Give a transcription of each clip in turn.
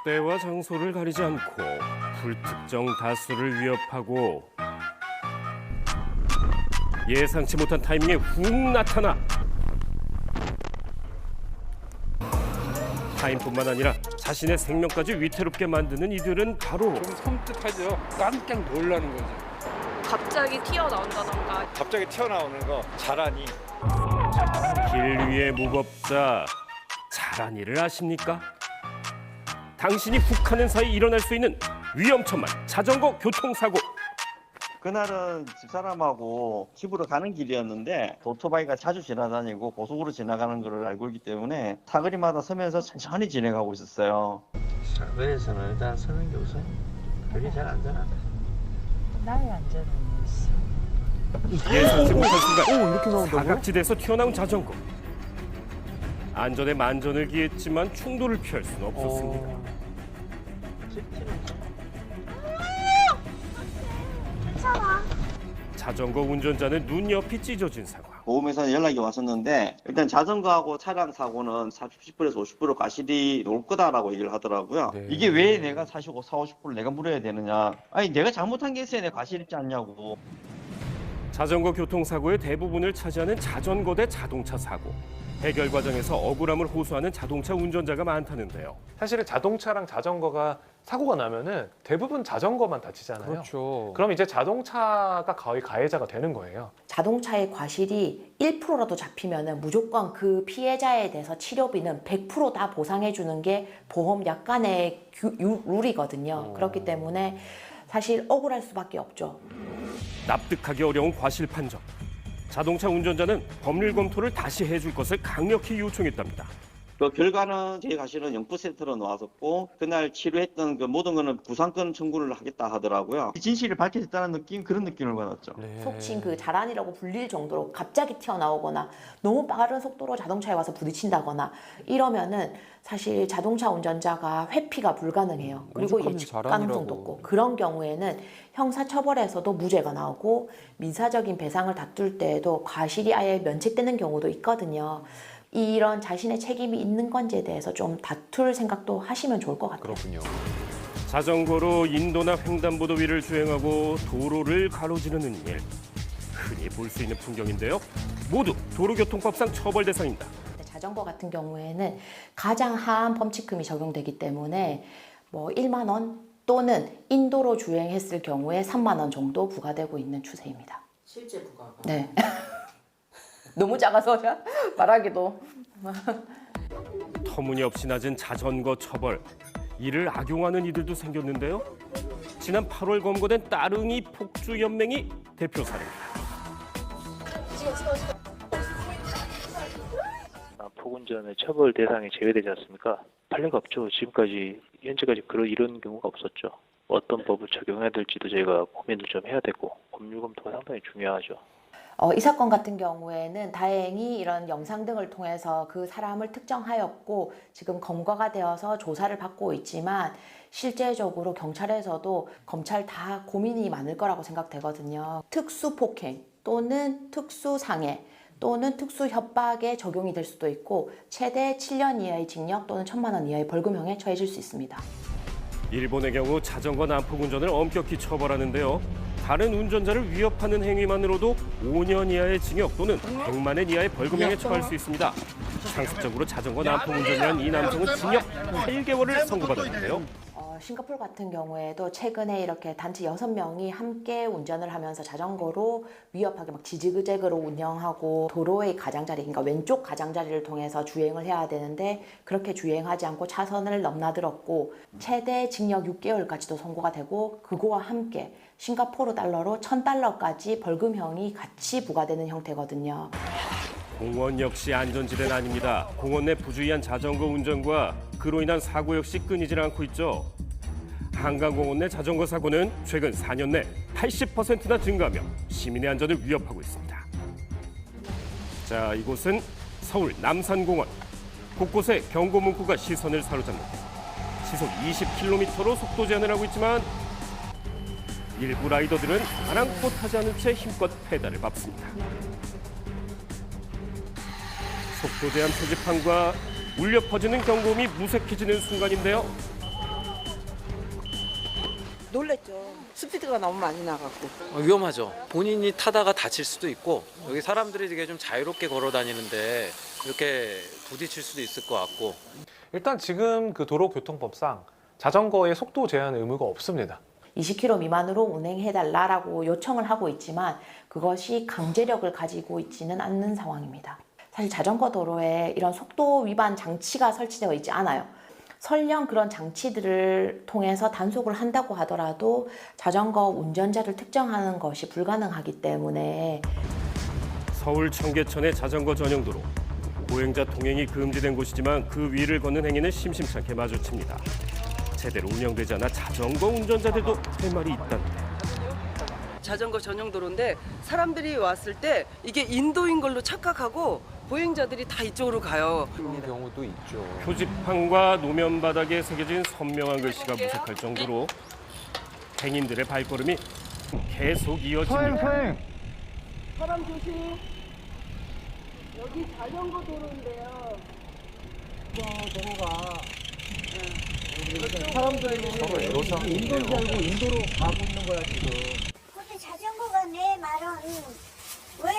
때와 장소를 가리지 않고 불특정 다수를 위협하고 예상치 못한 타이밍에 훅 나타나 타인뿐만 아니라 자신의 생명까지 위태롭게 만드는 이들은 바로 좀 섬뜩하죠. 깜짝 놀라는 거죠. 갑자기 튀어나온다던가. 갑자기 튀어나오는 거 자라니. 길 위의 무법자 자라니를 아십니까? 당신이 훅 하는 사이 일어날 수 있는 위험천만 자전거 교통사고. 그날은 집사람하고 집으로 가는 길이었는데 오토바이가 자주 지나다니고 고속으로 지나가는 걸 알고 있기 때문에 사거리마다 서면서 천천히 진행하고 있었어요. 사거리에서는 일단 서는 게 우선 그게 잘 안전하다. 나의 안전은 있어. 예상치 못한 순간 사각지대에서 튀어나온 자전거. 안전에 만전을 기했지만 충돌을 피할 수는 없었습니다. 자전거 운전자는 눈 옆이 찢어진 상황. 보험회사에 연락이 왔었는데 일단 자전거하고 차량 사고는 40%에서 50% 과실이 올 거다라고 얘기를 하더라고요. 네. 이게 왜 내가 40, 50%를 내가 물어야 되느냐. 아니 내가 잘못한 게 있어야 내 과실 있지 않냐고. 자전거 교통사고의 대부분을 차지하는 자전거 대 자동차 사고. 해결 과정에서 억울함을 호소하는 자동차 운전자가 많다는데요. 사실은 자동차랑 자전거가 사고가 나면은 대부분 자전거만 다치잖아요. 그렇죠. 그럼 이제 자동차가 거의 가해자가 되는 거예요. 자동차의 과실이 1%라도 잡히면은 무조건 그 피해자에 대해서 치료비는 100% 다 보상해 주는 게 보험 약관의 룰이거든요. 그렇기 때문에 사실 억울할 수밖에 없죠. 납득하기 어려운 과실 판정. 자동차 운전자는 법률 검토를 다시 해줄 것을 강력히 요청했답니다. 그 결과는 저희 과실은 0%로 나왔었고 그날 치료했던 그 모든 거는 구상권 청구를 하겠다 하더라고요. 진실이 밝혀졌다는 느낌, 그런 느낌을 받았죠. 네. 속칭 그 자란이라고 불릴 정도로 갑자기 튀어나오거나 너무 빠른 속도로 자동차에 와서 부딪힌다거나 이러면은 사실 자동차 운전자가 회피가 불가능해요. 그리고 오죽하면 예측 자란이라고. 가능성도 없고 그런 경우에는 형사처벌에서도 무죄가 나오고 민사적인 배상을 다툴 때에도 과실이 아예 면책되는 경우도 있거든요. 이런 자신의 책임이 있는 건지에 대해서 좀 다툴 생각도 하시면 좋을 것 같아요. 그렇군요. 자전거로 인도나 횡단보도 위를 주행하고 도로를 가로지르는 일. 흔히 볼 수 있는 풍경인데요. 모두 도로교통법상 처벌 대상입니다. 자전거 같은 경우에는 가장 하한 범칙금이 적용되기 때문에 뭐 1만 원 또는 인도로 주행했을 경우에 3만 원 정도 부과되고 있는 추세입니다. 실제 부가가. 네. 너무 작아서 말하기도. 터무니없이 낮은 자전거 처벌. 이를 악용하는 이들도 생겼는데요. 지난 8월 검거된 따릉이 폭주 연맹이 대표 사례입니다. 폭운전의 처벌 대상에 제외되지 않습니까? 판례가 없죠. 지금까지 현재까지 이런 경우가 없었죠. 어떤 법을 적용해야 될지도 저희가 고민을 좀 해야 되고 법률 검토가 상당히 중요하죠. 이 사건 같은 경우에는 다행히 이런 영상 등을 통해서 그 사람을 특정하였고 지금 검거가 되어서 조사를 받고 있지만 실제적으로 경찰에서도 검찰 다 고민이 많을 거라고 생각되거든요. 특수폭행 또는 특수상해 또는 특수협박에 적용이 될 수도 있고 최대 7년 이하의 징역 또는 1,000만 원 이하의 벌금형에 처해질 수 있습니다. 일본의 경우 자전거 난폭 운전을 엄격히 처벌하는데요. 다른 운전자를 위협하는 행위만으로도 5년 이하의 징역 또는 100만 원 이하의 벌금형에 처할 수 있습니다. 상습적으로 자전거 난폭 운전한 이 남성은 징역 8개월을 선고받았는데요. 싱가포르 같은 경우에도 최근에 이렇게 단체 6명이 함께 운전을 하면서 자전거로 위협하게 막 지지그재그로 운영하고 도로의 가장자리, 그러니까 왼쪽 가장자리를 통해서 주행을 해야 되는데 그렇게 주행하지 않고 차선을 넘나들었고 최대 징역 6개월까지도 선고가 되고 그거와 함께 싱가포르 달러로 1,000달러까지 벌금형이 같이 부과되는 형태거든요. 공원 역시 안전지대는 아닙니다. 공원 내 부주의한 자전거 운전과 그로 인한 사고 역시 끊이질 않고 있죠. 한강공원 내 자전거 사고는 최근 4년 내 80%나 증가하며 시민의 안전을 위협하고 있습니다. 자, 이곳은 서울 남산공원. 곳곳에 경고 문구가 시선을 사로잡는데 시속 20km로 속도 제한을 하고 있지만 일부 라이더들은 아랑곳하지 않은 채 힘껏 페달을 밟습니다. 속도 제한 표지판과 울려 퍼지는 경고음이 무색해지는 순간인데요. 놀랬죠. 스피드가 너무 많이 나갔고. 위험하죠. 본인이 타다가 다칠 수도 있고 여기 사람들이 되게 좀 자유롭게 걸어 다니는데 이렇게 부딪힐 수도 있을 것 같고. 일단 지금 그 도로교통법상 자전거의 속도 제한 의무가 없습니다. 20km 미만으로 운행해달라고 요청을 하고 있지만 그것이 강제력을 가지고 있지는 않는 상황입니다. 사실 자전거 도로에 이런 속도 위반 장치가 설치되어 있지 않아요. 설령 그런 장치들을 통해서 단속을 한다고 하더라도 자전거 운전자를 특정하는 것이 불가능하기 때문에 서울 청계천의 자전거 전용 도로. 보행자 통행이 금지된 곳이지만 그 위를 걷는 행위는 심심찮게 마주칩니다. 제대로 운영되지 않아 자전거 운전자들도 할 말이 있답니다. 자전거 전용 도로인데 사람들이 왔을 때 이게 인도인 걸로 착각하고 보행자들이 다 이쪽으로 가요. 그런 경우도 있죠. 표지판과 노면 바닥에 새겨진 선명한 글씨가 무색할 정도로 행인들의 발걸음이 계속 이어집니다. 사람 조심. 여기 자전거 도로인데요. 도로가 사람들이 인도인 줄 알고 인도로 가고 있는 거야 지금. 근데 자전거가 내 말은 왜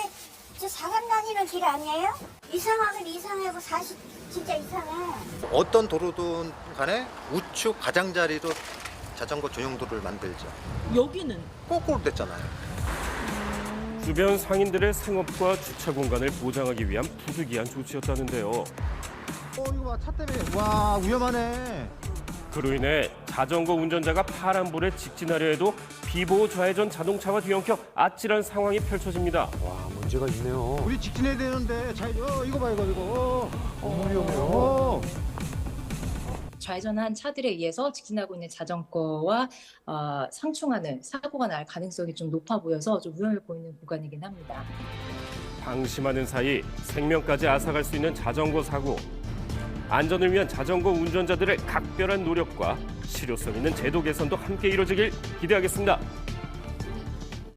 저 사람 다니는 길 아니에요? 이상하긴 이상하고 사실 진짜 이상해. 어떤 도로든 간에 우측 가장자리로 자전거 전용 도로를 만들죠. 여기는 거꾸로 됐잖아요. 주변 상인들의 생업과 주차 공간을 보장하기 위한 부득이한 조치였다는데요. 이거 봐, 차 때문에 와 위험하네. 그로 인해 자전거 운전자가 파란불에 직진하려 해도 비보호 좌회전 자동차와 뒤엉켜 아찔한 상황이 펼쳐집니다. 와, 문제가 있네요. 우리 직진해야 되는데 이거 봐 이거. 너무 위험해요. 좌회전한 차들에 의해서 직진하고 있는 자전거와 상충하는 사고가 날 가능성이 좀 높아 보여서 좀 위험해 보이는 구간이긴 합니다. 방심하는 사이 생명까지 앗아갈 수 있는 자전거 사고. 안전을 위한 자전거 운전자들의 각별한 노력과 실효성 있는 제도 개선도 함께 이루어지길 기대하겠습니다.